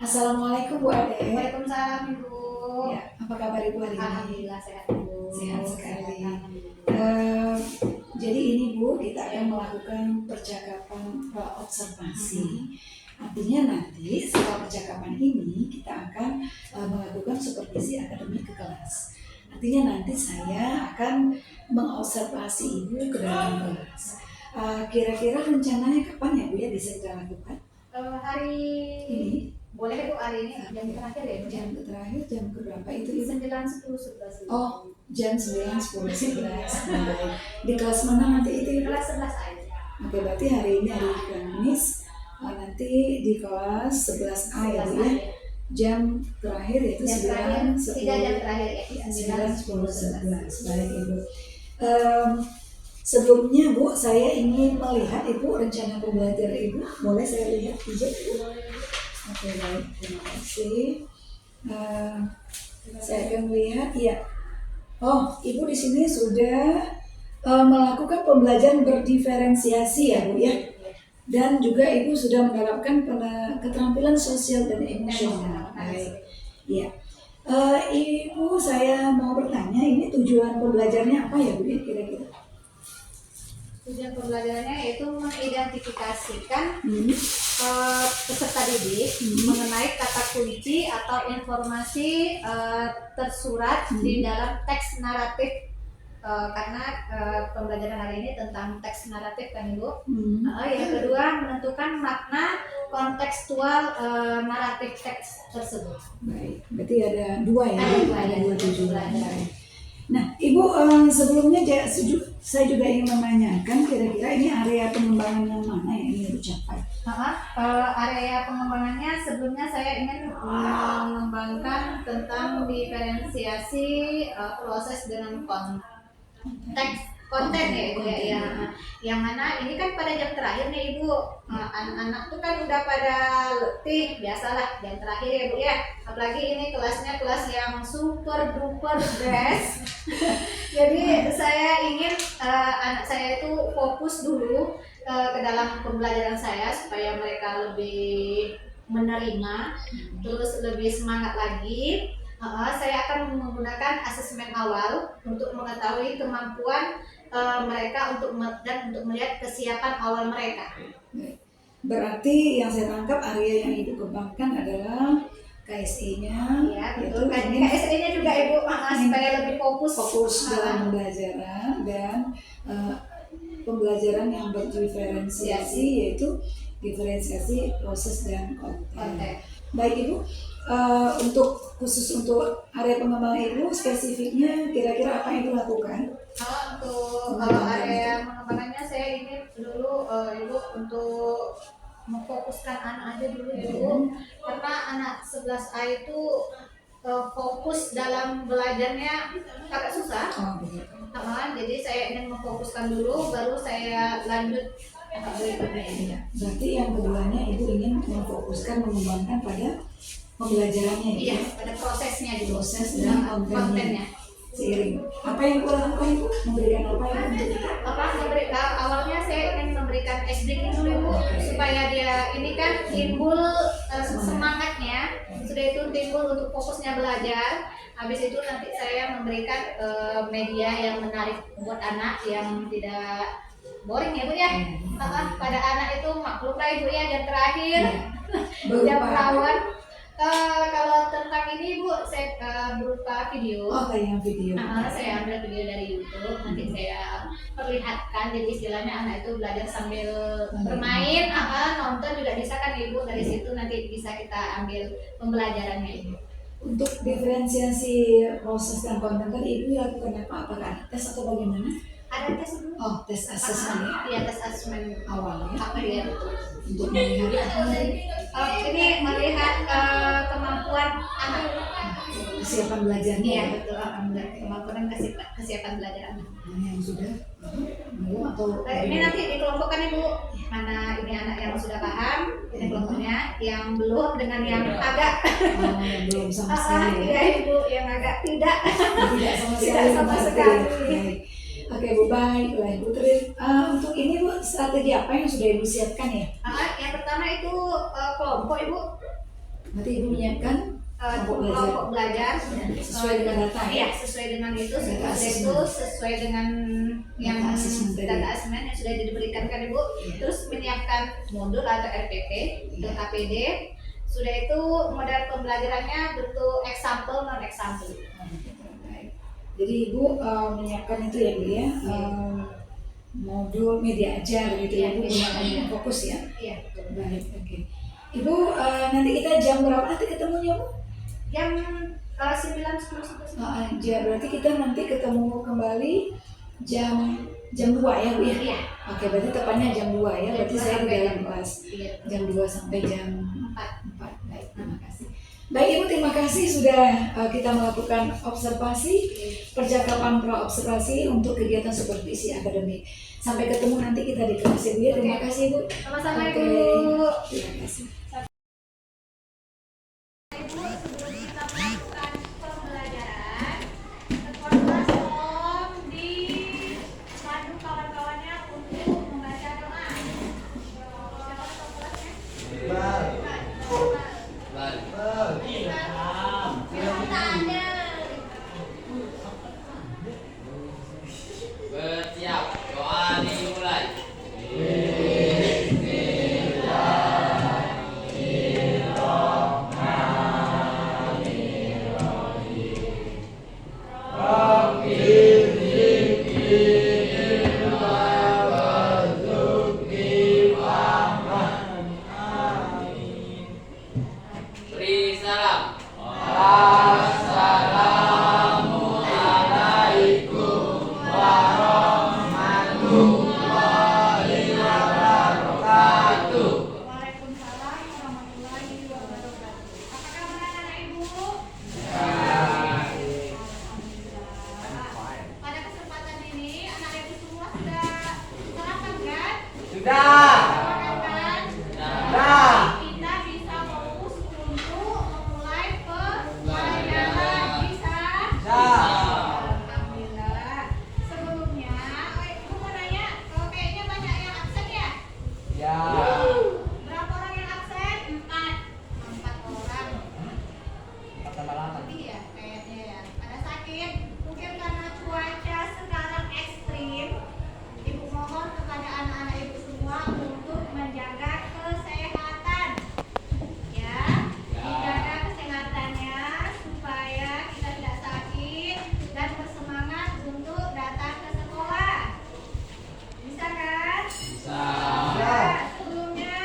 Assalamualaikum Bu Ade. Waalaikumsalam Ibu. Ya, apa kabar Ibu hari ini? Alhamdulillah sehat Ibu. Sehat sekali. Alhamdulillah. Jadi ini Bu, kita akan melakukan percakapan observasi. Artinya nanti setelah percakapan ini kita akan melakukan supervisi akademik ke kelas. Artinya nanti saya akan mengobservasi Ibu ke dalam kelas. Kira-kira rencananya kapan ya Bu ya bisa kita lakukan? Hari Ini boleh Bu hari ini jam terakhir ya Bu? jam terakhir jam berapa itu Ibu? 9, 10, 11. Oh, jam 9, 10, 11. Baik. Di kelas mana nanti itu? Kelas 11 aja. Oke, berarti hari ini hari Kamis. Nanti di kelas 11A ya, Bu ya. Jam terakhir yaitu Jam 9, terakhir, 10. 3 jam terakhir ya. 9, 10, 11. Baik, Ibu. Sebelumnya Bu, saya ingin melihat Ibu rencana pembelajaran Ibu. Boleh saya lihat izin? Oke, baik. Terima kasih. Saya akan melihat, ya. Oh, Ibu di sini sudah melakukan pembelajaran berdiferensiasi ya Bu ya. Dan juga Ibu sudah menerapkan keterampilan sosial dan emosional. Baik. Ya. Ibu, saya mau bertanya, ini tujuan pembelajarannya apa ya Bu ya kira-kira? Tujuan pembelajarannya yaitu mengidentifikasikan peserta didik mengenai kata kunci atau informasi tersurat di dalam teks naratif, karena pembelajaran hari ini tentang teks naratif kan Ibu. Yang kedua menentukan makna kontekstual naratif teks tersebut. Baik, berarti ada dua ya? Ada dua tujuan. tujuan. Nah, Ibu sebelumnya saya juga ingin menanyakan kira-kira ini area pengembangan yang mana yang ingin dicapai? Area pengembangannya sebelumnya saya ingin mengembangkan tentang diferensiasi proses dengan konten ya Ibu ya. Yang mana ini kan pada jam terakhir nih Ibu, anak-anak tuh kan udah pada letih, biasalah jam terakhir ya Bu ya. Apalagi ini kelasnya kelas yang super duper best. Jadi saya ingin anak saya itu fokus dulu ke dalam pembelajaran saya supaya mereka lebih menerima, terus lebih semangat lagi. Saya akan menggunakan asesmen awal untuk mengetahui kemampuan mereka untuk melihat kesiapan awal mereka. Berarti yang saya tangkap area yang Ibu kembangkan adalah KSE-nya. Ya betul. KSE-nya juga Ibu supaya lebih fokus dalam pembelajaran dan pembelajaran yang berdiferensiasi yaitu diferensiasi proses dan konten. Baik Ibu, khusus untuk area pengembangan Ibu spesifiknya kira-kira apa yang Ibu lakukan? Untuk area pengembangannya saya ingin dulu Ibu untuk memfokuskan anak aja dulu Ibu, karena anak 11A itu fokus dalam belajarnya agak susah. Jadi saya ingin memfokuskan dulu, baru saya lanjut berikutnya. Berarti yang keduanya Ibu ingin memfokuskan mengembangkan pada pembelajarannya ya? Iya, pada prosesnya dulu. Proses dan kontennya. Seiring. Apa yang Ibu lakukan Ibu? Memberikan apa yang untuk kita? Awalnya saya ingin memberikan SDK dulu Ibu, supaya dia ini kan timbul semangatnya, sudah itu timbul untuk fokusnya belajar. Habis itu nanti saya memberikan media yang menarik buat anak yang tidak boring ya Bu ya. Pada anak itu maklum lah Ibu ya, jam terakhir jam rawan. Kalau tentang ini Bu, saya berupa video. Tayangan video. Saya ambil video dari YouTube, nanti saya perlihatkan. Jadi istilahnya anak itu belajar sambil bermain, nonton juga bisa kan Ibu. Dari situ nanti bisa kita ambil pembelajarannya Ibu. Untuk diferensiasi proses dan konten tadi Ibu lakukan apa? Apakah tes atau bagaimana? Ada tes dulu. Tes asesmen ya? Iya, tes asesmen awalnya. Iya betul. Untuk melihat ini melihat kemampuan anak, kesiapan belajarnya. Iya betul, kemampuan dan kesiapan belajar anak. Yang sudah belum atau ini nanti dikelompokkan Ibu, mana ini anak yang sudah paham, ini kelompoknya, yang belum dengan yang agak belum sama sekali ya Ibu, yang agak tidak sama sekali. Oke Bu, baiklah Ibu. Untuk ini Bu, strategi apa yang sudah Ibu siapkan ya? Yang pertama itu kelompok Ibu. Berarti ibu menyiapkan kelompok belajar sesuai dengan data ya, ya? sesuai dengan itu, Data sesuai dengan yang data asesmen yang sudah diberikan kan ibu. Terus menyiapkan modul atau RPP ke KPD. Sudah itu model pembelajarannya bentuk example non example. Jadi ibu menyiapkan itu ya bu ya, modul media ajar gitu ya bu, yang fokus ya. Iya. Baik, oke. Ibu nanti kita jam berapa nanti ketemunya bu? Jam 9, 10, 11. Berarti kita nanti ketemu kembali jam 2 ya bu ya? Iya. Oke, berarti tepatnya jam 2 ya, berarti saya di dalam kelas jam 2 sampai jam 4. Baik, terima kasih. Baik ibu, terima kasih sudah kita melakukan observasi, percakapan pra-observasi untuk kegiatan supervisi akademik. Sampai ketemu nanti kita di kelas ibu ya, terima kasih ibu. Sama-sama ibu. Terima kasih. Bersiap, doa dimulai. Beri salam. Waalaikumsalam warahmatullahi wabarakatuh. Apa kabar anak-anak ibu? Alhamdulillah. Pada kesempatan ini anak ibu semua sudah sarapan kan? Sudah. Sarapan kan? Sudah. Kita bisa fokus untuk memulai pembelajaran. Bisa? Alhamdulillah. Sebelumnya, ibu mau nanya, kayaknya banyak yang absen ya? Berapa orang yang absen? 4 orang. Lebih ya kayaknya ya. Pada sakit. Mungkin karena cuaca sekarang ekstrim. Ibu mohon kepada anak-anak ibu semua untuk menjaga kesehatan. Ya, dijaga kesehatannya supaya kita tidak sakit dan bersemangat untuk datang ke sekolah. Bisa kan? Ya, sebelumnya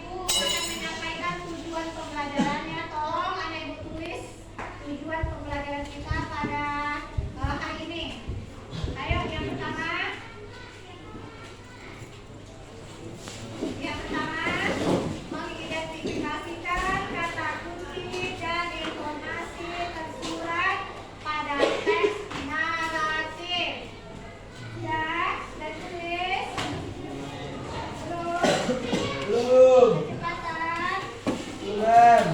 ibu akan menyampaikan tujuan pembelajarannya. Tolong anak ibu tulis tujuan pembelajaran kita pada hari ini. Ayo yang pertama. Yang pertama, mengidentifikasikan kata kunci dan informasi tersurat pada teks naratif. Ya, dan tulis. Terus, kecepatan. Dan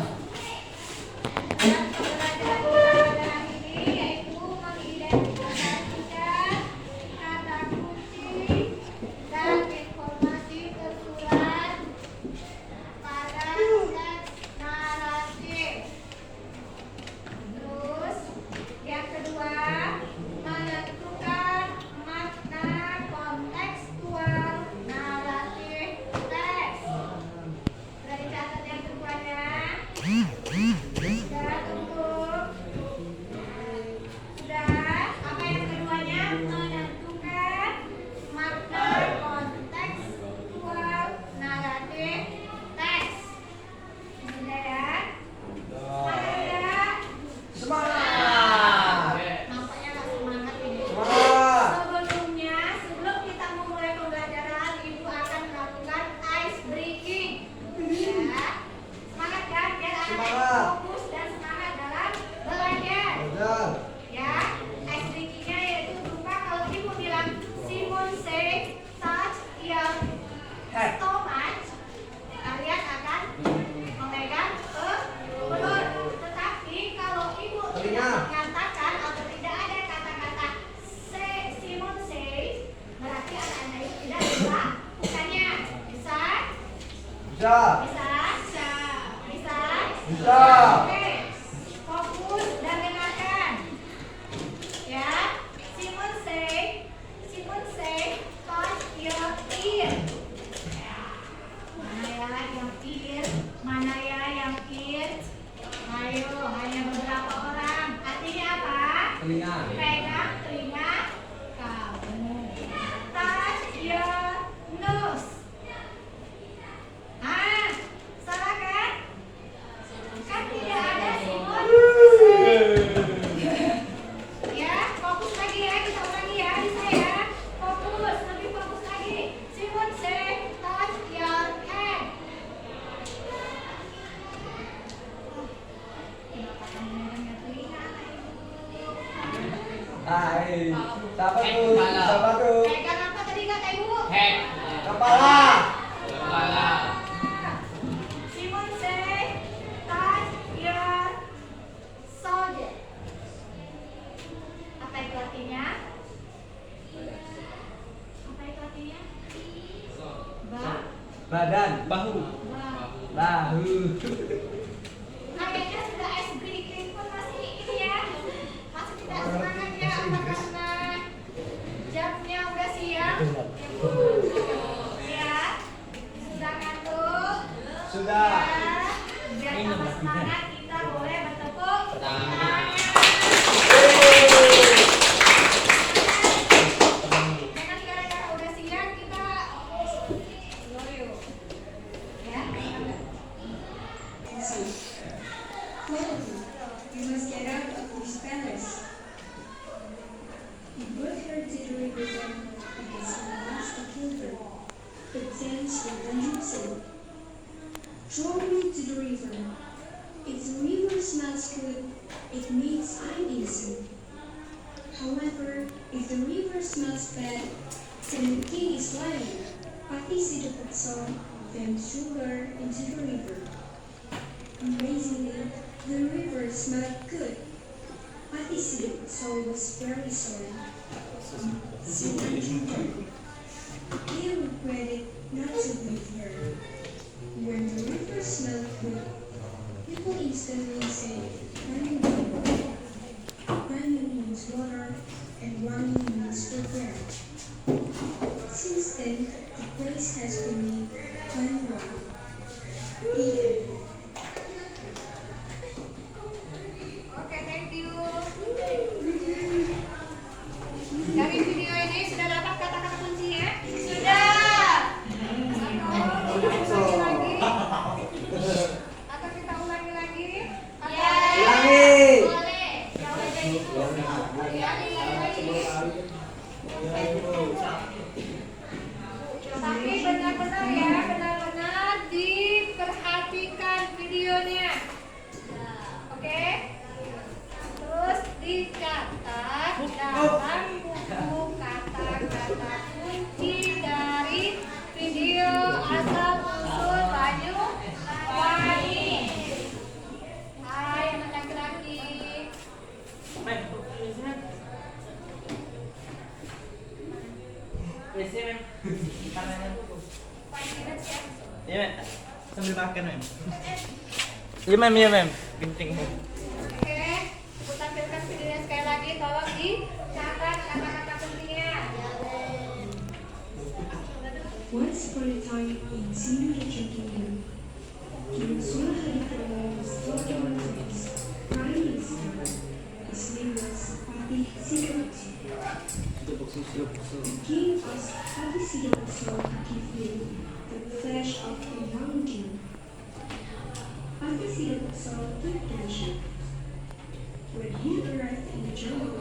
pembelajaran kita pada hari ini yaitu mengidentifikasikan kata kunci dan informasi tersurat pada teks naratif. Terus, yang kedua, menentukan makna kontekstual naratif teks. Sudah dicatat yang keduanya? Sudah untuk sudah apa yang keduanya? Menentukan makna kontekstual naratif teks. Sudah ya? Semangat ya? Nampaknya nggak semangat ini. Sebelumnya, sebelum kita memulai pembelajaran, ibu akan melakukan ice breaking. Ya, semangat kan? Biar anak fokus dan semangat dalam belajar. Ya, ice breakingnya yaitu berupa kalau ibu bilang Simon say touch your stomach, kalian akan memegang ke mulut. Tetapi kalau ibu tidak mengatakan atau tidak ada kata-kata Simon say, berarti anak-anak itu tidak melakukannya. Bisa? Bisa? Bisa? Bisa? Stop. Oke, fokus dan dengarkan. Ya, Simon say, touch your ear. Mana ya yang ear? Mana ya yang ear? Ayo, hanya beberapa orang. Artinya apa? Telinga. Pegang telinga kamu. Touch your nose. Ah, salah kan? Kan tidak ada Simon. Ya, fokus lagi ya, kita ulangi ya, bisa ya. Fokus, lebih fokus lagi. Simon say, touch your hand. Kenapa kamu megang telinga? Hai, siapa tuh? Siapa tuh? Pegang apa tadi kata ibu? Head. Kepala. Kepala. Simon say, touch your shoulder. Apa itu artinya? Apa itu artinya? Badan. Bahu. Bahu. Kayaknya sudah SD pun masih ini ya, masih tidak semangat ya, apa karena jamnya udah siang? Ya, sudah ngantuk? Sudah. Ya, biar tambah semangat kita boleh bertepuk tangan. Jangan gara-gara udah siang kita loyo. Ya. We must get out of this palace. He brought her to the river bank because he wants to kill her. But then Sultan said, "Throw me to the river. If the river smells good, it means I'm innocent. However, if the river smells bad, then the king is lying." Pati Siddipaksa then threw her into the river. Amazingly, the river smelled good. Pati Siddipaksa was very sorry. He regretted not to leave her. When the river smelled good, people instantly say, "Rani." Rani means water, and Rani means regret. Since then, the place has been named Vanwa. The end. Oke, thank you. Dari video ini sudah dapat kata-kata kuncinya? Sudah. Atau kita ulangi lagi? Atau kita ulangi lagi? Ya. Ulangi. Boleh. Ya udah jadi itu. Ulangi lagi. Tapi benar-benar ya, benar-benar diperhatikan videonya. Oke? Terus dicatat dalam buku kata-kata kunci dari video asal usul Banyuwangi. Hai anak laki-laki. Iya, Mem. Sambil makan, Mem. Iya, Mem, iya, Mem. Genting, Mem. Oke, aku tampilkan videonya sekali lagi. Tolong dicatat kata-kata kuncinya. Once upon a time in Sindonesia Kingdom, King Sulhadipurna was talking with his prime minister. His name was Patih Siddipaksa. The king asked Patih Siddipaksa to give him the flesh of a young king. Patih Siddipaksa took pleasure. When he arrived in the jungle,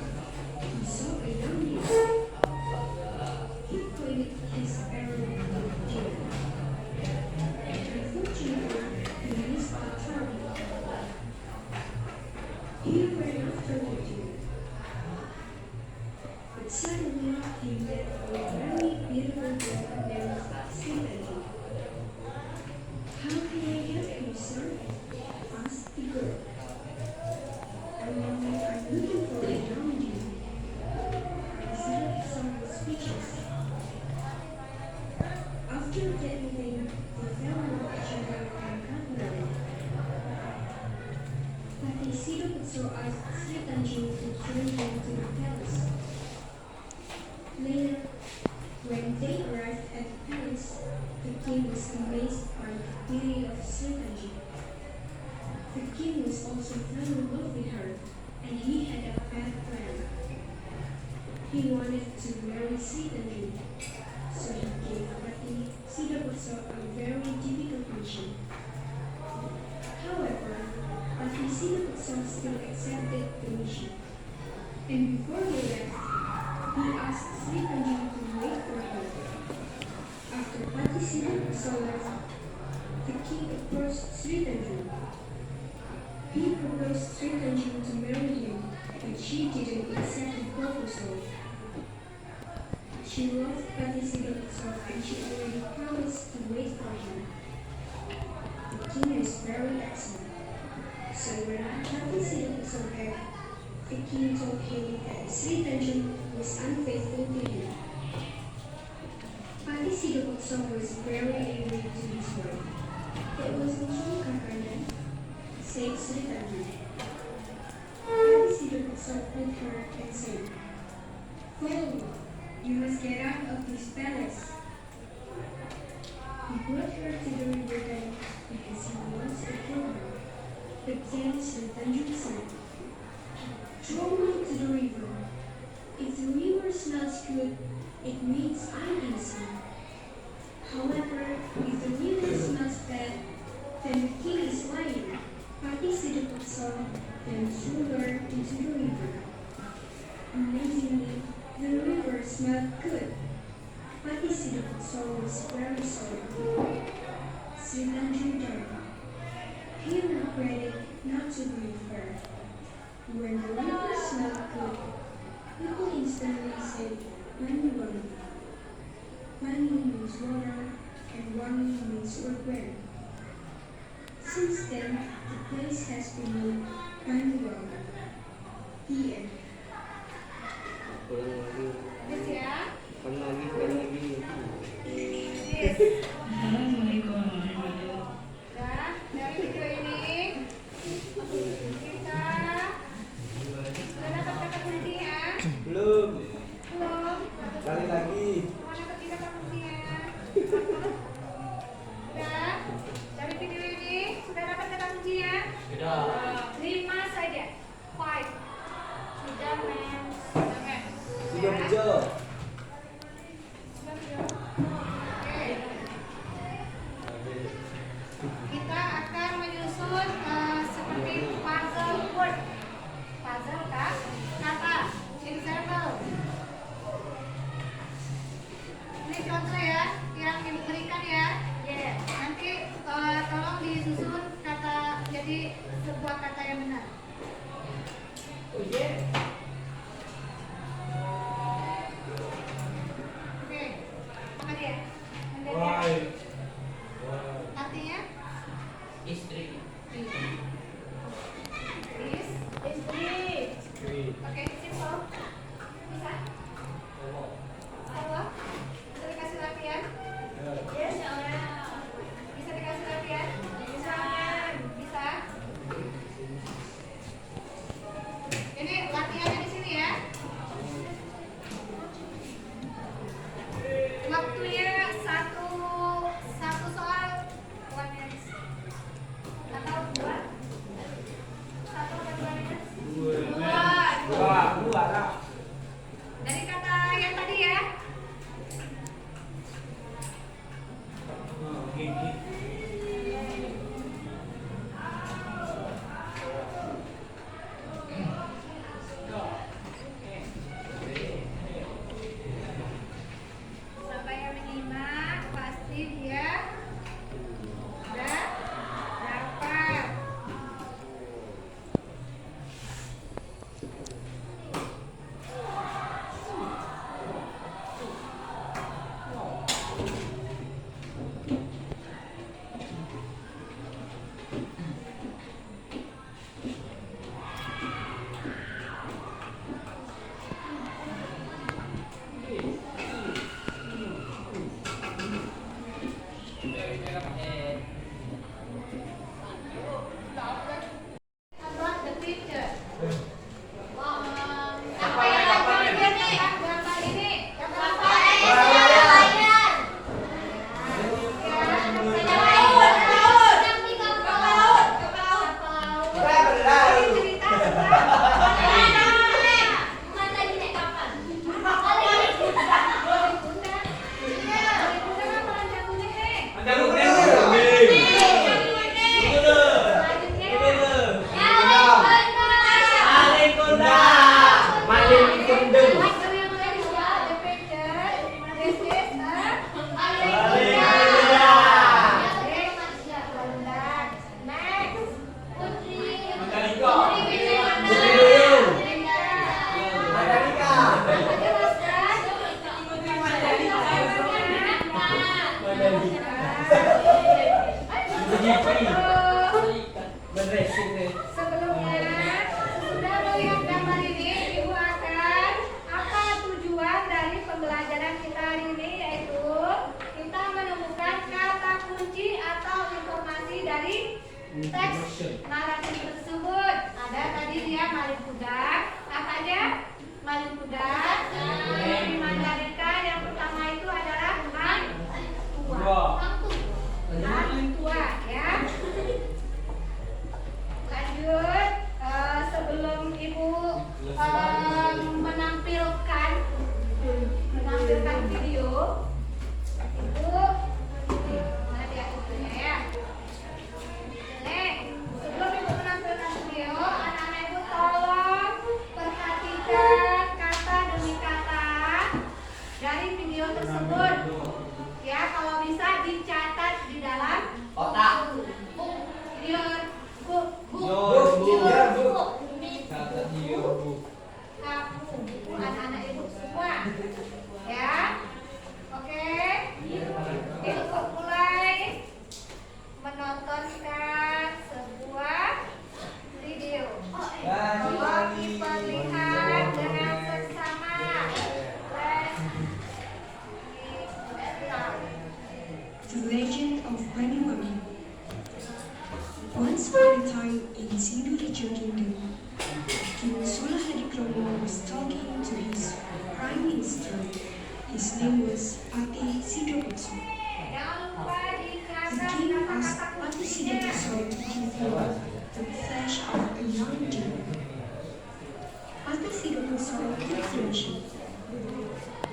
he saw a young deer. He pointed his arrow at the deer. Unfortunately, he missed the target. He ran after the deer. But suddenly, he met a very beautiful girl named Sitaji. "How can I help you, sir?" asked the girl. "I'm looking for a young deer." Sitaji was speechless. After that evening, they fell in love with each other and got married. Siddhartha asked Sri Tanjung to join him to the palace. Later, when they arrived at the palace, the king was amazed by the beauty of Sri Tanjung. The king was also fell in love with her, and he had a bad plan. He wanted to marry Sri Tanjung, so he gave Pati Siddhartha a very difficult mission. However, Pati Siddhartha still accepted the mission, and before he left, he asked Sri Tanjung to wait for him. After Pati Siddhartha left, the king approached Sri Tanjung. He proposed Sri Tanjung to marry him, but she didn't accept the proposal. She loved Pati Siddhartha and she already promised to wait for him. The king is very upset. So when Pati Siddhartha left, the king told him that Sri Tanjung was unfaithful to him. Pati Siddhartha was very angry to his wife. It wasn't true, Kakanda, said Sri Tanjung. Pati Siddhartha put her and said, "Follow me. You must get out of this palace." He brought her to the river bank because he wants to kill her. But then Sri Tanjung said, "Throw me to the river. If the river smells good, it means I'm innocent. However, if the river smells bad, then the king is lying." Pati Siddhartha then threw her into the river. Amazingly, the river smelled good. Pati Siddhartha was very sorry. Sri Tanjung died. He regretted not to grieve her. When the river smelled good, people instantly said, "Mani Wani." Mani means water, and Wani means regret. Since then, the place has been named Mani Wani. The end. Terus ya. Lagi. Yes. Nah, dari video ini kita sudah dapat kata kuncinya. Belum. Belum. Kali lagi. Mana ketiga kata kuncinya? Sudah. Dari video ini sudah dapat kata kuncinya? Sudah. 5 saja. 5. Sudah, men. Sudah, men. Sudah bejo. Oke. Kita akan menyusun seperti puzzle word. Puzzle kah? Kata. Example. Ini contoh ya, yang diberikan ya. Nanti tolong disusun kata jadi sebuah kata yang benar. Oke, apa dia? Artinya? Istri. Istri. Oke, simple. Bisa? Allah? Bisa dikasih latihan? Bisa dikasih latihan? Bisa? Ini latihannya di sini ya. Waktunya satu soal, 1 minute. Atau 2? 1 atau 2 minute? 2. Dari kata yang tadi ya. Sampai yang menyimak pasti dia sudah dapat. About the picture. Sebelumnya, sesudah melihat gambar ini, Ibu akan apa tujuan dari pembelajaran kita hari ini, yaitu kita menemukan kata kunci atau informasi dari teks narasi tersebut. Ada tadi dia Malin Kundang, apa aja? Malin Kundang, di Mandalika yang pertama itu adalah Hang Tua. Hang Tua, ya. Lanjut, sebelum Ibu menampilkan video, Ibu mana dia itunya ya? Nih, sebelum Ibu menampilkan video, anak-anak Ibu tolong perhatikan kata demi kata dari video tersebut. Ya, kalau bisa dicatat di dalam Otak. video buku. Kata dia bu. Kamu, anak-anak Ibu semua, ya. Oke, Ibu mulai menontonkan sebuah video. Tolong diperlihat dengan seksama. The Legend of Banyuwangi. Once upon a time in Sidoarjo Kingdom, King Sulah Hadikromo was talking to his prime minister. His name was Patih Sidopekso. Jangan lupa The dicatat king asked kata-kata Patih kuncinya. Sidopekso to give him the flesh of a young deer. Patih Sidopekso took permission.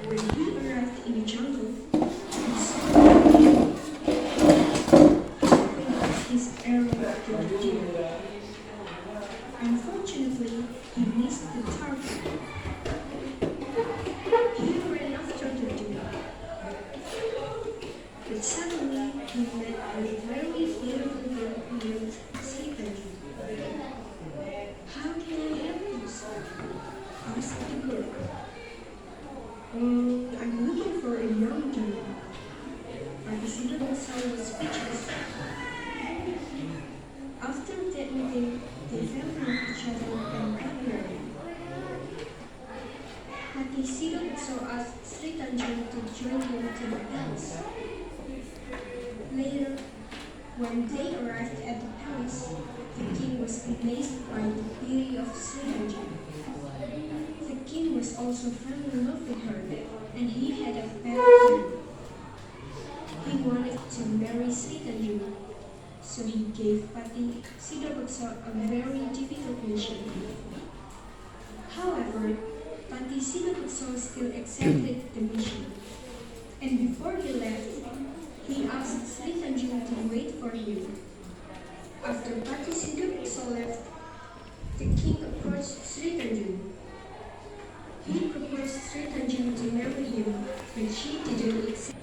When he arrived in the jungle, he saw a deer. His arrow to the deer. Unfortunately, he missed the target. He ran after the deer. But suddenly, he met a very beautiful girl named Sita. How can I help you, sir? Asked the girl. I'm looking for a young deer. But the Sita was speechless. After that meeting, they fell in love with each other and got married. Patih Sidopekso asked Sri Tanjung to join him to the palace. Later, when they arrived at the palace, the king was amazed by the beauty of Sri Tanjung. The king was also fell in love with her, and he had a better plan. He wanted to marry Sri Tanjung. So he gave Patih Sidopekso a very difficult mission. However, Patih Sidopekso still accepted the mission. And before he left, he asked Sri Tanjung to wait for him. After Patih Sidopekso left, the king approached Sri Tanjung. He proposed Sri Tanjung to marry him, but she didn't accept.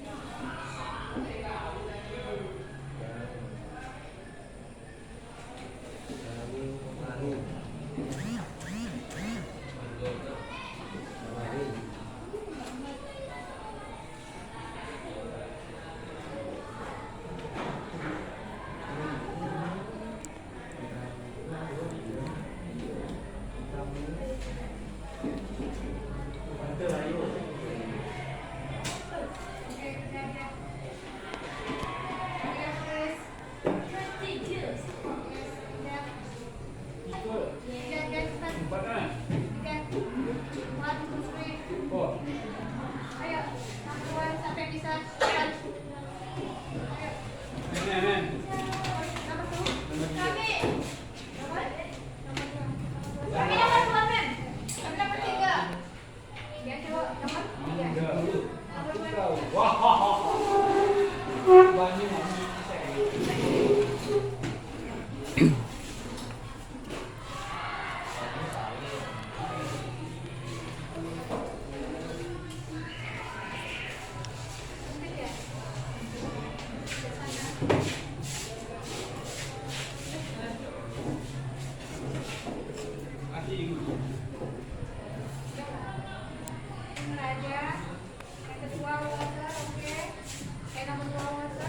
Raja, yang kedua water, oke. Yang nomor dua water.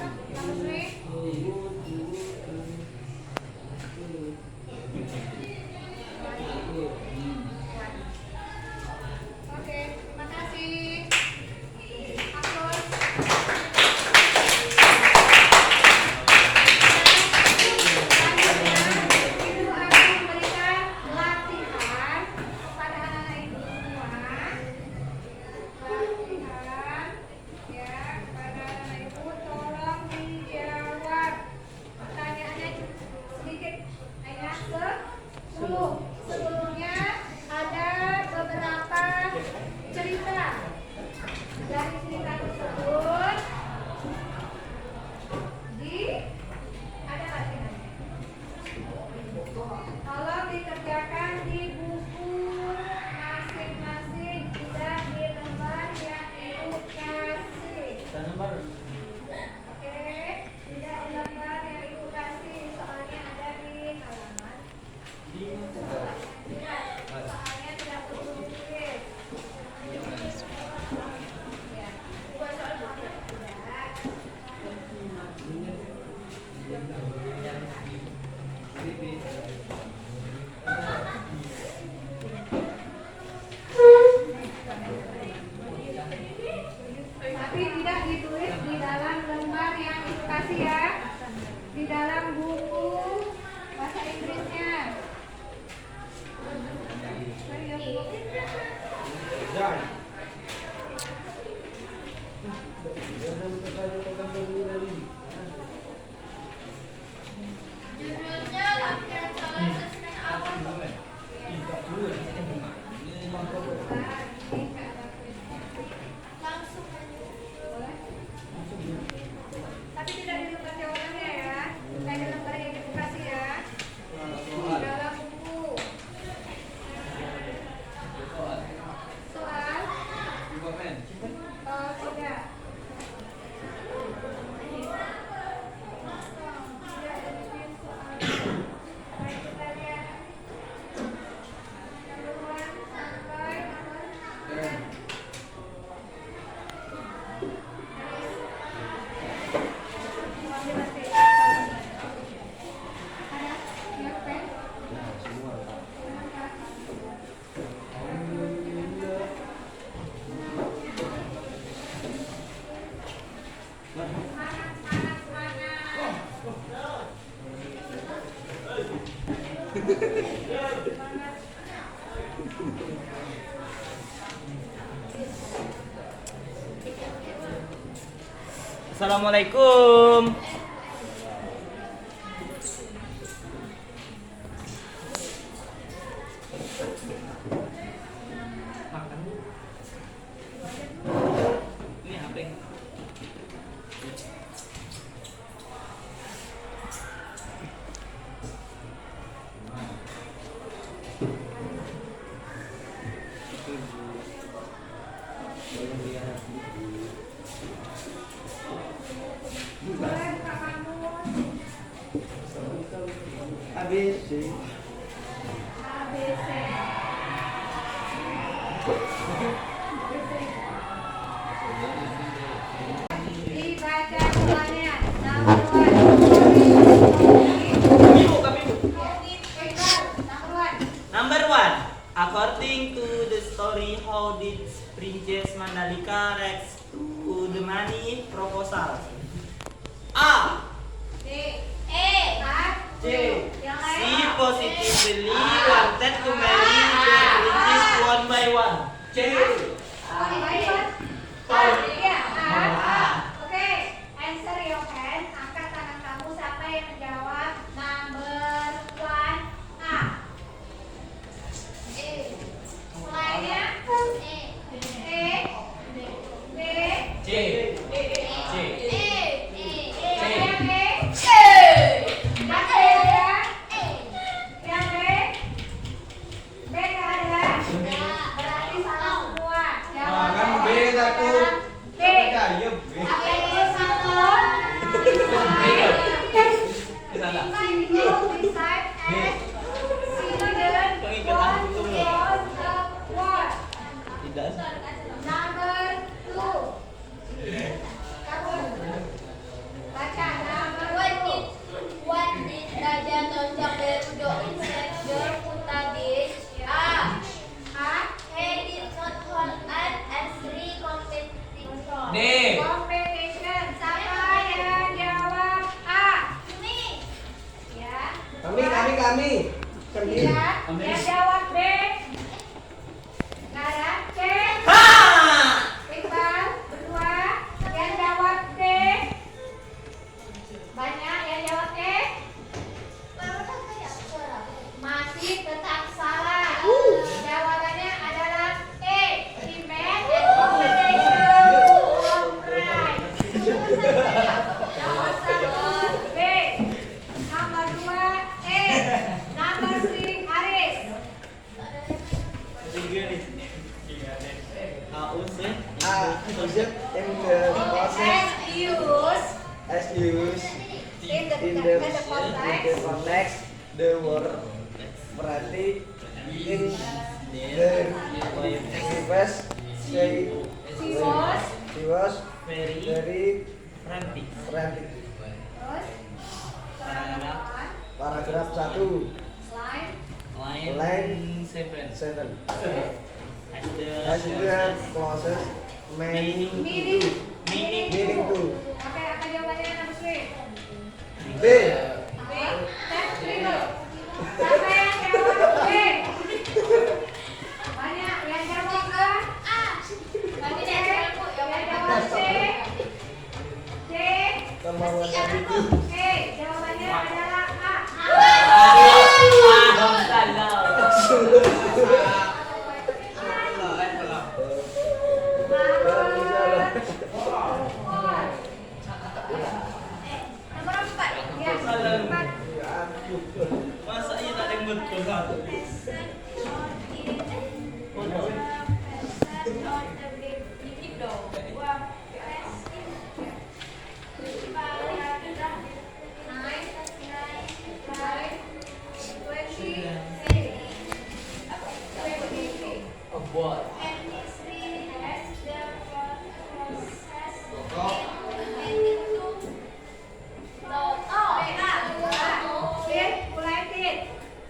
Tapi tidak ditulis di dalam lembar yang Ibu kasih ya. Di dalam buku bahasa Inggrisnya. Judulnya latihan salah asesmen awal. Langsung Tapi tidak di lembar jawabannya ya. Kayak di lembar yang Ibu kasih ya. Di dalam buku. Soal? Oh, tidak. Baik, kita lihat. Nomor 1 sampai nomor Assalamualaikum. Makan. Ini apa? boleh buka kamus. ABC. ABC. Dibaca soalnya. Number 1. Ibu, kami ibu. Number 1. Number 1. According to the story, how did Princess Mandalika react to the money proposal? A. D. E. C. Yang She lain. positively wanted to marry the princess one by one. C. Oh, dibaca. Iya. Oke. Answer your hand. Angkat tangan kamu. Siapa yang menjawab? Number 1. A. Lainnya? E. B. C. C. Yang E. Yang E ada? Yang B? B nggak ada? Berarti salah semua. Kan B Jawabannya takut. B. Kayak B. Apa itu satu? Ke sana. Beside and student one was the what? Tidak. Number 2. Kamu baca number 2. What did Raja Tonjok Berudo insect your footage? A. A. He did not hold an S3 competition. D. Competition. Siapa yang jawab A? Me. Ya. Kami. Ya. Yang jawab B? Nggak ada. C. Iqbal. Berdua. Yang jawab D? Banyak. Yang jawab E? Masih tetap salah. Jawabannya adalah E. Demand and competition. Alright. Nomor 1 B. Nomor 2 E. Nomor 3 Haris. Tiga nih. Aus ya. Is it in the process As used as used in the in the context. context the word berarti in the request say She was Very very frantic. frantic. terus Paragraf 1. Line 7. 7. As the Clauses meaning Meaning. to. meaning Meaning to. Oke, apa jawabannya nomor B? B. Siapa yang jawab B? Banyak yang jawab A. Kami C. dari aku Yang jawab C. C. Kemauan itu. E. Jawabannya adalah A. nomor 4. Ya, 4. Masa iya tak ada yang betul satu?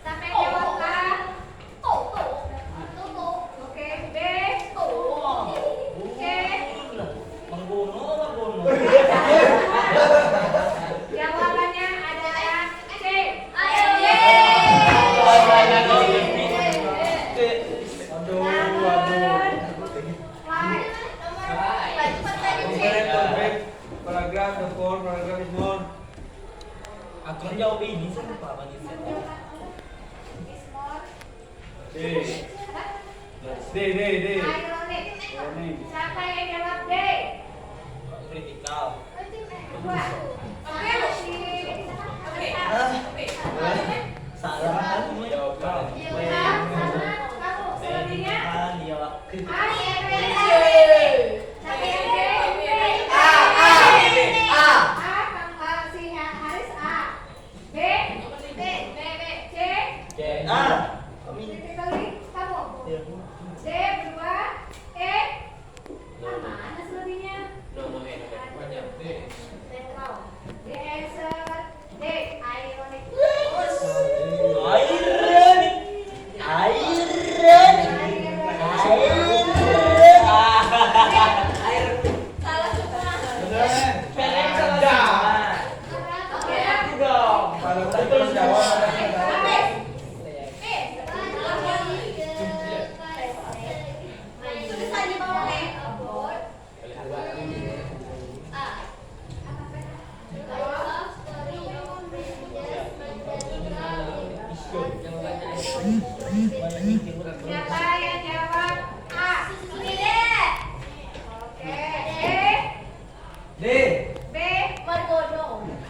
Sampai jawab A. Oke, B. C. Menggunung. Jawabannya adalah C. Paragraf the four, paragraph is more. Aku jawab ini siapa bagi saya? D. Ironic. Siapa yang jawab D? Kritikal. Dua. Salah kan semua jawaban. Kamu selebihnya Jawab A. Siapa yang D? A. Si Haris A. B. C. Critically kamu. D berdua. E. Mana selebihnya? Netral. D answer. D. Ironic. Terus jawab. Siapa yang jawab A? Oke. D. B.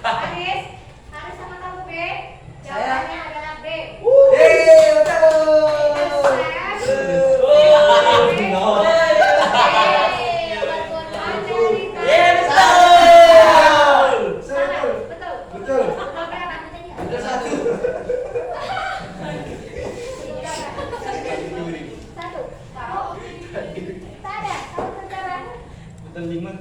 Haris sama kamu B. Jawabannya adalah B. Betul. Betul 5.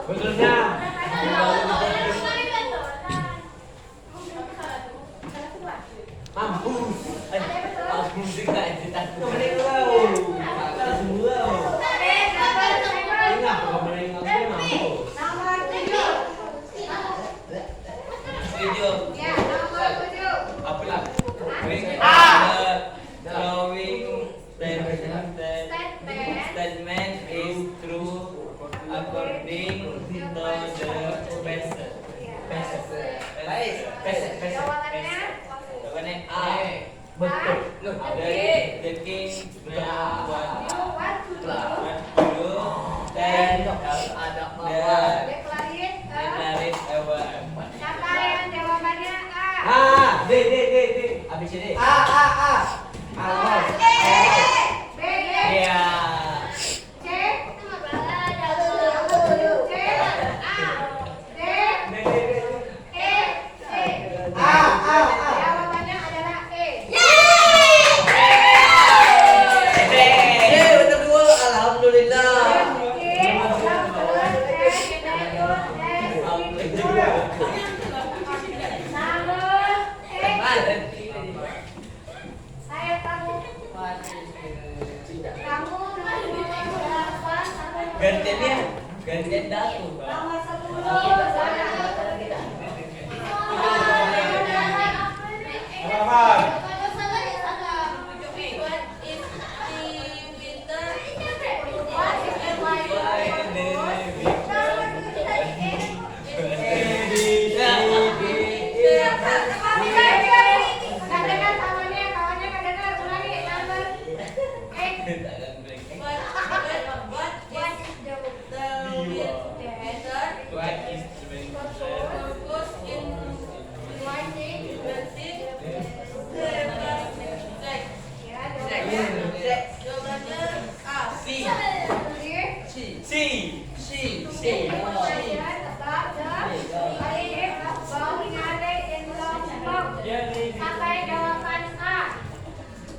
Betulnya. Mampus. Mampus enggak cerita. Mending tahu. Semua. Ingat mending tahu mampus. Nomor 7. Setuju. Ya, nomor 7. Apa lah? Drawing statement is true according to the person. Jawabannya Jawabannya A. Betul. The king You want to do? dan ada Declare declared siapa yang jawabannya A? D. Abis ini. A. B. Iya. C. C. A. D. E. Jawabannya adalah E. Alhamdulillah. Gantian datu. Nomor 10. Sampai jawaban A.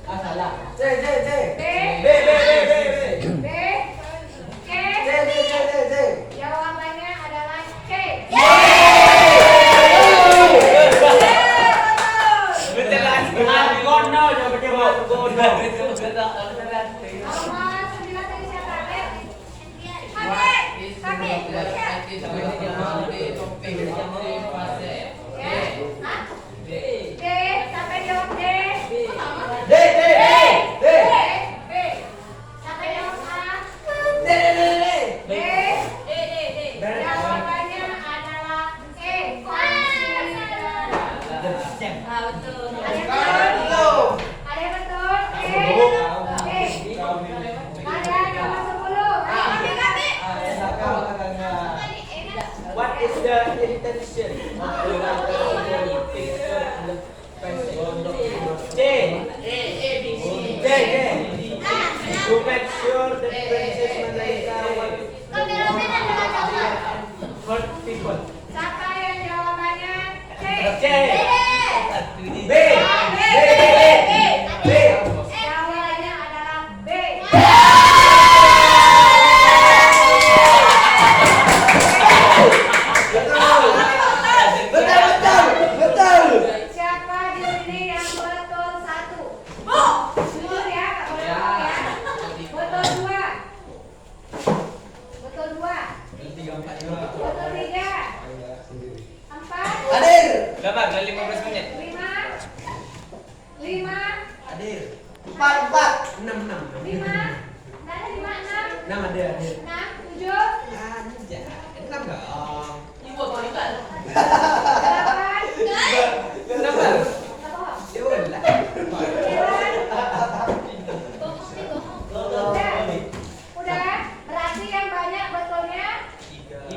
Salah. C. B. B. B. C. C. Jawabannya adalah C. Margono jawabannya Margono. Nomor 9 tadi siapa? D. Sampai jawab D. D. B. Sampai jawab A. D. B. Jawabannya adalah E. Ada yang betul? E. Ada nomor 10. What is the intention of the picture in the pencil? J. To make sure that Princess Mandalika hurt people. Siapa yang jawabannya C? C. B. Jawabannya adalah B. Betul. Siapa di sini yang betul 1? Jujur ya, nggak boleh bohong ya. Betul 2. Betul 3. 4. Hadir. Berapa? Kali 15 menit. 5. Hadir. 4. 6. 5. Ada 5, 6. 6 ada. 6, 7. Anjay. 6 dong. 8. Kenapa? Ya udah. 9. Udah. Berarti yang banyak betulnya 5. 6.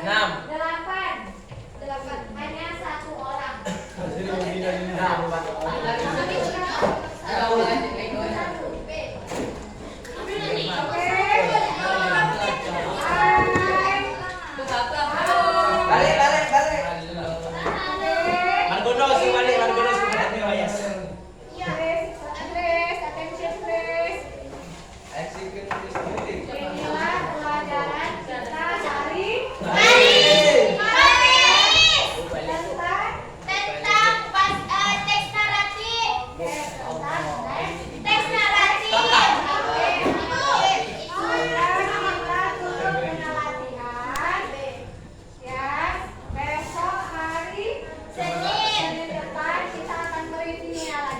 8. Hanya 1 orang. Balik. Margono balik Margono sebenarnya wayas. Attention please. Inilah pelajaran kita hari tentang Besok hari Senin depan kita akan mereview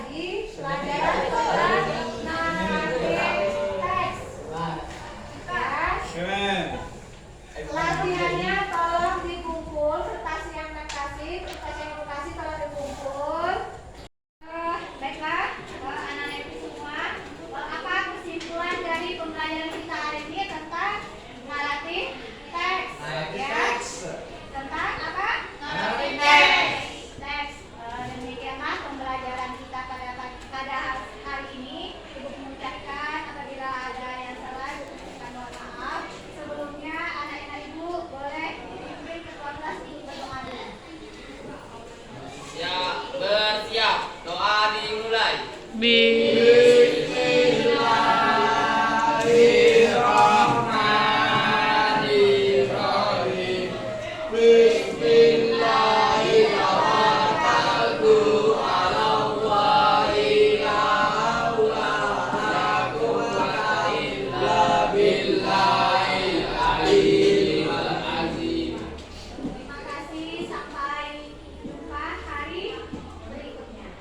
Terima kasih, sampai jumpa hari berikutnya.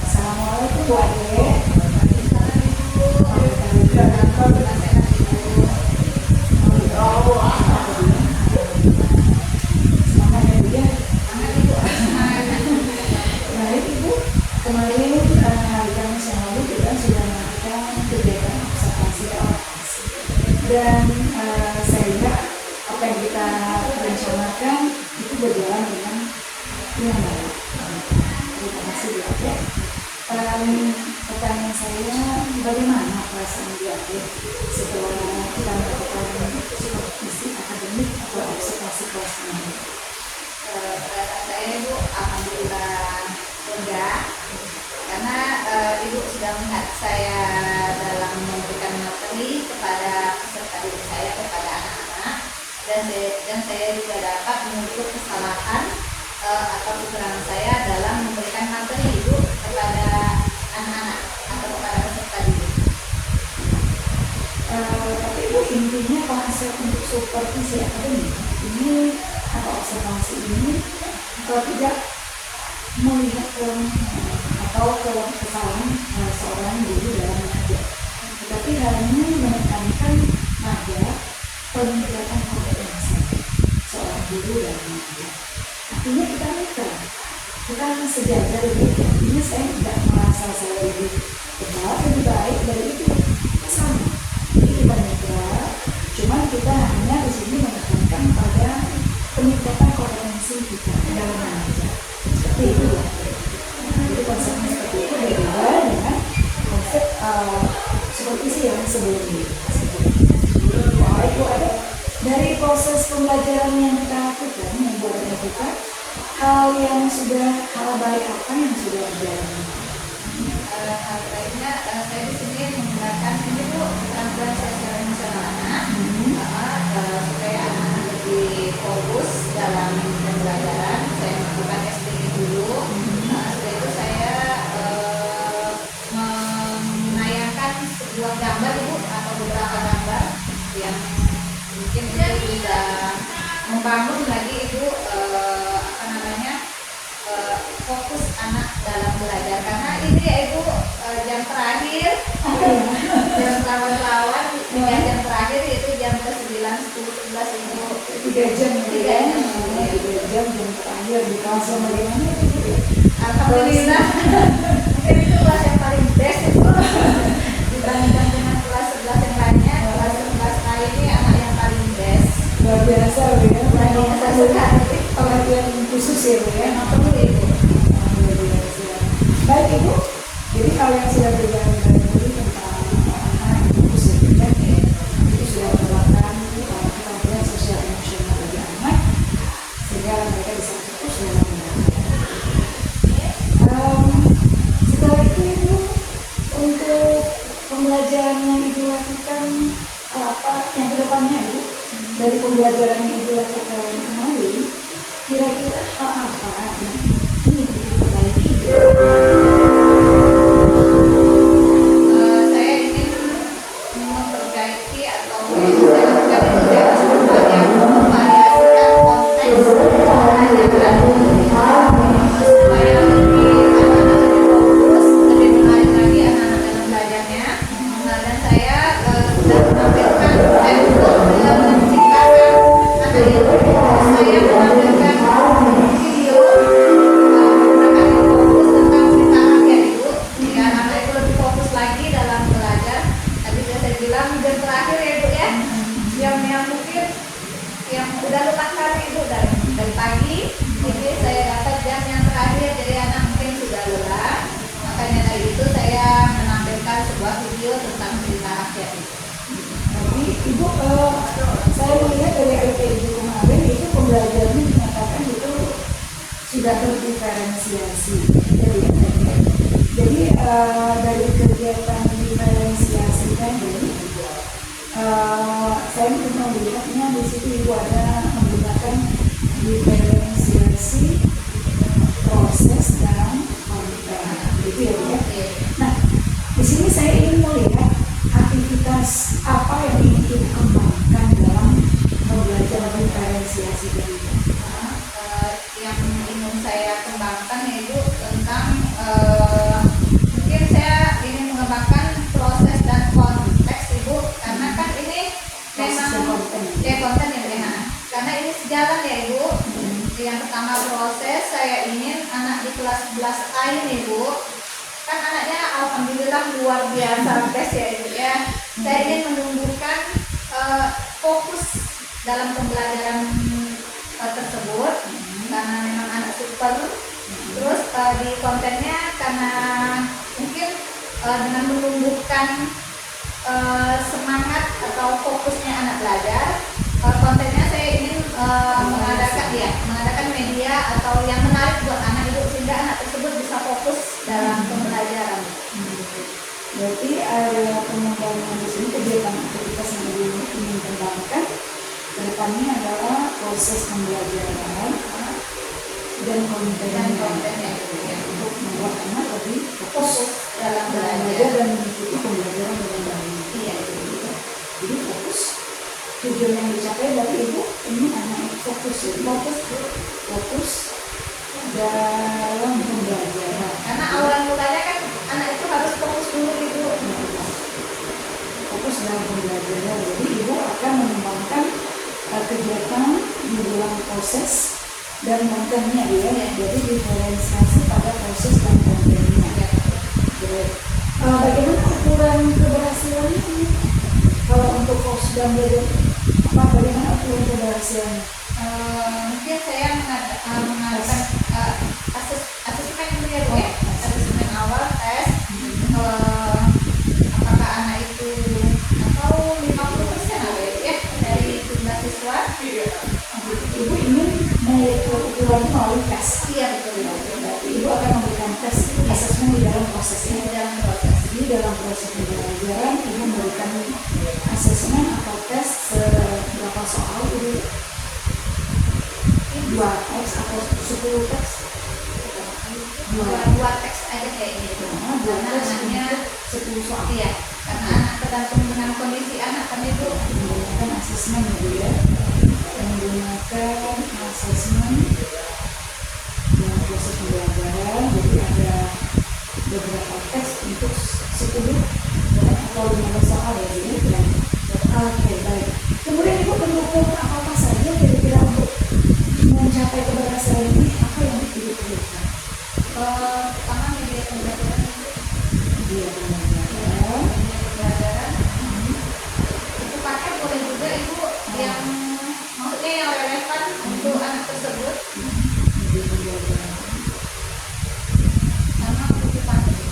Assalamualaikum Bu Ade. Semangat ya Bu ya. Baik Ibu, kemarin hari Kamis yang lalu kita sudah melakukan kegiatan observasi relokasi. Dan saya apa yang kita rencanakan itu berjalan dengan baik. Terima kasih Bu Ade. Pertanyaan saya, bagaimana perasaan Bu Ade setelah kita melakukan supervisi akademik atau observasi kelas ini? Perasaan saya Ibu alhamdulillah lega karena Ibu sudah melihat saya dalam memberikan materi kepada peserta didik saya, kepada anak-anak, dan saya juga dapat mengukur kesalahan atau kekurangan saya dalam memberikan materi Ibu kepada anak-anak atau kepada peserta didik. Tapi Bu, intinya konsep untuk supervisi akademik ini atau observasi ini kalau tidak melihat kelemahan atau kesalahan seorang guru dalam mengajar, tetapi hanya menekankan pada peningkatan kompetensi seorang guru dalam mengajar. Artinya kita netral, kita sejajar itu. Artinya saya tidak merasa saya lebih benar, lebih baik dari itu, kita sama. Jadi kita netral, cuman kita hanya di sini menekankan pada peningkatan kompetensi kita dalam mengajar. Seperti itu ya. Jadi konsepnya seperti itu berbeda dengan konsep supervisi yang sebelumnya. Baik Bu Ade, dari proses pembelajaran yang kita lakukan, yang Bu Ade lakukan, hal baik apa yang sudah berjalan? Hal baiknya saya di sini menggunakan ini Bu keterampilan sosial emosional anak supaya anak lebih fokus dalam pembelajaran. Saya melakukan SPG dulu. Setelah itu saya menayangkan sebuah gambar Ibu atau beberapa gambar yang mungkin itu bisa membangun lagi Ibu fokus anak dalam belajar, karena ini ya Ibu jam terakhir jam lawan-lawan 3 jam terakhir itu jam ke-9, 10, 11 Ibu 3 jam ya, 3 jam terakhir di kelas yang bagaimana? alhamdulillah itu kelas yang paling best itu dibandingkan dengan kelas 11 yang lainnya. Kelas 11 kali ini anak yang paling best, Luar biasa ya, luar biasa sekali. perhatian khusus ya Bu ya. Memang perlu Ibu. Luar biasa. Baik Ibu, jadi hal yang sudah berjalan dari tadi tentang anak yang fokus ya, itu sudah merupakan perhatian sosial emosional bagi anak sehingga mereka bisa fokus dalam belajar. Setelah itu Ibu, untuk pembelajaran yang Ibu lakukan apa yang kedepannya Ibu, dari pembelajaran yang Ibu lakukan kemarin, kira-kira hal apa yang ingin diperbaiki? Saya ingin memperbaiki atau saya lakukan itu ya supaya memvariasikan konteks pembelajaran supaya lebih anak-anak lebih fokus, lebih menarik lagi anak-anak dalam belajarnya. Dan saya sudah menampilkan untuk menciptakan anak-anak sudah berdiferensiasi. Jadi dari kegiatan diferensiasi tadi, saya cuma melihatnya di situ ibu ada menggunakan diferensiasi proses dan konten, gitu ya Bu ya. Nah, di sini saya ingin melihat aktivitas apa yang ingin kita kembangkan dalam belajar diferensiasi tadi. Yang ingin saya kembangkan yaitu tentang mungkin saya ingin mengembangkan proses dan konteks Ibu, karena kan ini Proses dan memang konten. konten ya Bu, ya. Karena ini sejalan ya Ibu. Yang pertama proses, saya ingin anak di kelas 11A ini Bu, kan anaknya alhamdulillah luar biasa tes ya Ibu ya. Saya ingin menumbuhkan fokus dalam pembelajaran tersebut, karena memang anak super. Terus di kontennya karena mungkin dengan menumbuhkan semangat atau fokusnya anak belajar, kontennya saya ingin mengadakan media atau yang menarik buat anak itu sehingga anak tersebut bisa fokus dalam pembelajaran. Berarti ada pengembangan di sini kegiatan aktivitas yang ingin kembangkan ke depannya adalah proses pembelajaran dan kontennya untuk membuat anak lebih fokus dalam belajar belajar. dan mengikuti pembelajaran dengan baik. Iya. Jadi fokus tujuan yang dicapai dari ibu ini anak fokus dalam pembelajaran. Karena awal mulanya kan anak itu harus fokus dulu Ibu. Fokus dalam pembelajaran. Jadi ibu akan mengembangkan kegiatan di dalam proses dan kontennya ya. Jadi diferensiasi pada proses dan kontennya. Baik. Bagaimana ukuran keberhasilannya ini? Kalau untuk fokus dan belajar, bagaimana ukuran keberhasilannya? Mungkin saya mengadakan asesmen dulu ya Bu ya. Asesmen awal tes. Apakah anak itu atau 50% apa ya dari jumlah siswa? Ibu ingin mengukur ukuran melalui tes. Iya betul. Berarti ibu akan memberikan tes asesmen di dalam prosesnya. Dalam proses. Di dalam proses pembelajaran ibu memberikan asesmen atau tes berapa soal ibu? 2 teks atau 10 teks? Dua teks aja kayak gitu. Karena anaknya 10 soal. iya. Karena anak tergantung dengan kondisi anak kan itu. Menggunakan asesmen ya, menggunakan asesmen dalam proses pembelajaran. Jadi ada beberapa teks untuk 10 atau 15 soal ya Bu. Oke, baik. Kemudian ibu mendukung apa saja kira-kira untuk mencapai keberhasilan ini, apa yang ibu perlukan? Pertama media pembelajaran Dia pembelajaran. itu pakai boleh juga Ibu yang maksudnya yang relevan untuk anak tersebut. Dia pembelajaran. Sama buku panduan.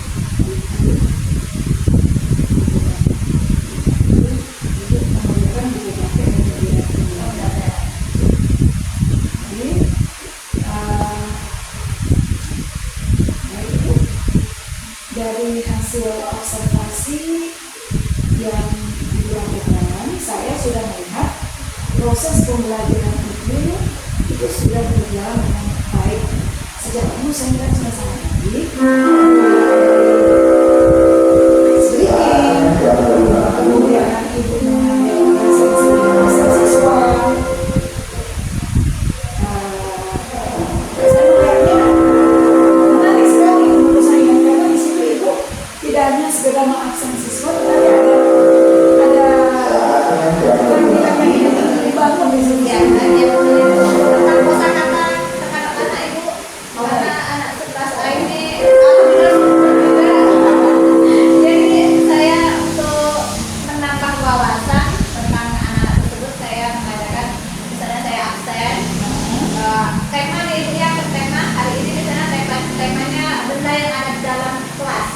Ibu memerlukan buku paket dan media pembelajaran. Jadi, baik Bu, dari hasil observasi yang dilakukan, saya sudah melihat proses pembelajaran itu sudah berjalan dengan baik. Sejak dulu saya kan sudah sangat baik. Kemudian ibu mengambil hasil siswa. Saya melihatnya menarik sekali menurut saya, karena di situ ibu tidak hanya sekedar mengaksen siswa, tetapi ada keterampilan yang ingin dibangun di situ. Ya, dia tentang kosakata anak Ibu. Karena anak 11A ini alhamdulillah. Jadi saya untuk menambah wawasan tentang anak tersebut, saya mengadakan misalnya saya absen tema nih Ibu ya, tema hari ini misalnya temanya benda yang ada di dalam kelas.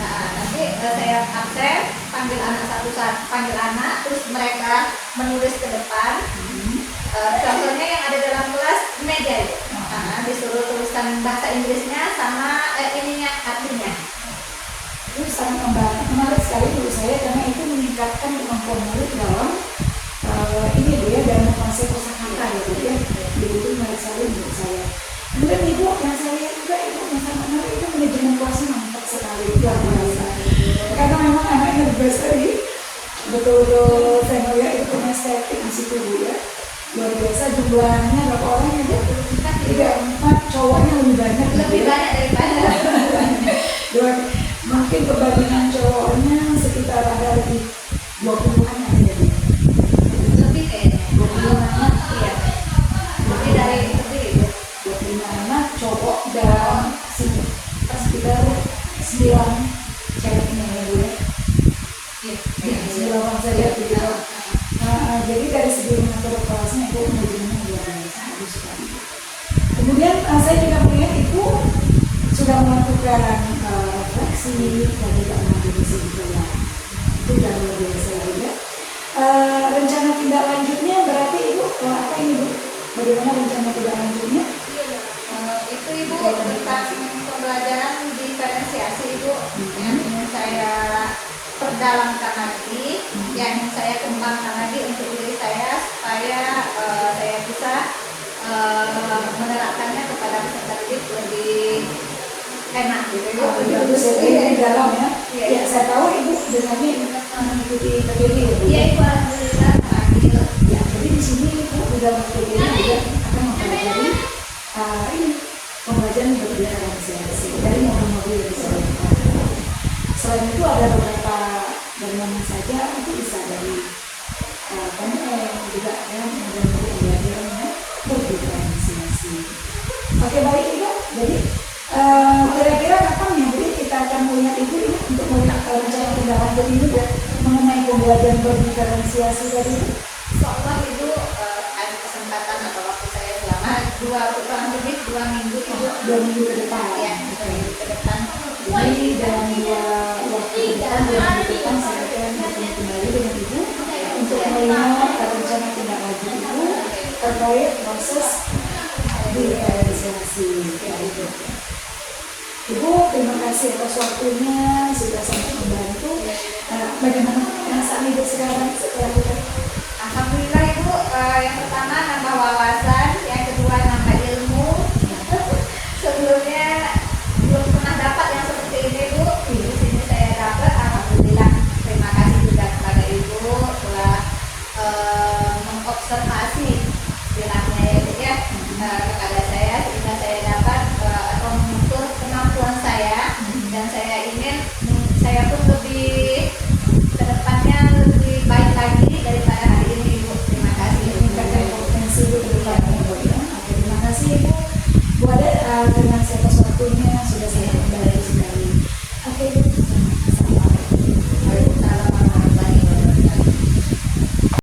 Nah, nanti saya absen, panggil anak satu-satu, panggil anak, terus mereka menulis ke depan. Contohnya yang ada dalam kelas meja itu. Nah, disuruh tulisan bahasa Inggrisnya sama ininya artinya. Itu sangat menarik sekali menurut saya karena itu meningkatkan kemampuan murid dalam ini Bu ya, dalam menguasai kosakata ya Bu ya. Jadi itu menarik sekali menurut saya. Kemudian Ibu yang saya lihat juga Ibu yang sangat menarik itu manajemen kelasnya mantap sekali, luar biasa. Karena memang anaknya bersekali, betul-betul saya melihat itu punya setting di situ Bu ya. Luar biasa jumlahnya berapa orang ya Bu? 3-4, cowoknya lebih banyak. Lebih banyak daripada. Mungkin perbandingan cowoknya sekitar ada lebih 20-an aja ya. Lebih kayaknya. 25 anak, Iya. Lebih dari lebih. 25 anak cowok dan sekitar 9 ceweknya ya Bu ya. Iya. 9 orang saya lihat begitu. Jadi dari segi mengatur kelasnya itu manajemennya luar biasa, bagus sekali. Kemudian saya juga melihat Ibu sudah melakukan refleksi dan juga mengambil kesimpulan. Itu sudah luar biasa ya. Rencana tindak lanjutnya berarti Ibu apa ini Bu? Bagaimana rencana tindak lanjutnya? Itu Ibu tentang pembelajaran diferensiasi Ibu yang ingin saya perdalamkan lagi, yang ingin saya kembangkan lagi untuk diri saya supaya saya bisa menerapkannya kepada peserta didik lebih enak gitu Ibu. Lebih bagus ya, ini dalam ya. Iya. Ya saya tahu Ibu dengannya mengikuti PBB ya Bu. Iya Ibu, alhamdulillah terakhir. Ya, jadi di sini Ibu di dalam PBB juga akan mempelajari ini pembelajaran berdiferensiasi dari modul-modul yang disebutkan. Selain itu ada beberapa dari mana saja itu bisa dari PNM juga ya modul-modul pembelajarannya berdiferensiasi. Oke baik Ibu, jadi kira-kira kapan ya Bu kita akan melihat itu ini untuk melihat rencana tindak lanjut ini ya mengenai pembelajaran berdiferensiasi tadi. Seolah Ibu ada kesempatan atau waktu saya selama kurang lebih 2 minggu Ibu. 2 minggu ke depan. Ya, 2 minggu ke depan. Jadi dalam 2 waktu ke depan, 2 minggu ke depan saya akan bertemu kembali dengan Ibu untuk melihat rencana tindak lanjut Ibu terkait proses diferensiasi ya Ibu. Ibu terima kasih atas waktunya sudah sangat membantu. Bagaimana perasaan Ibu sekarang setelah kita? Alhamdulillah Ibu, yang pertama nambah wawasan, yang kedua nambah ilmu. Sebelumnya belum pernah dapat yang seperti ini Ibu. Di sini saya dapat, alhamdulillah. Terima kasih juga kepada Ibu telah mengobservasi istilahnya ya Ibu ya kepada saya sehingga saya dapat atau mengukur kemampuan saya dan saya ingin saya pun lebih kedepannya lebih baik lagi daripada hari ini Ibu. Terima kasih. Meningkatkan potensi Ibu ke depannya Ibu ya. Oke, terima kasih Ibu. Bu Ade dengan saya atas waktunya sudah saya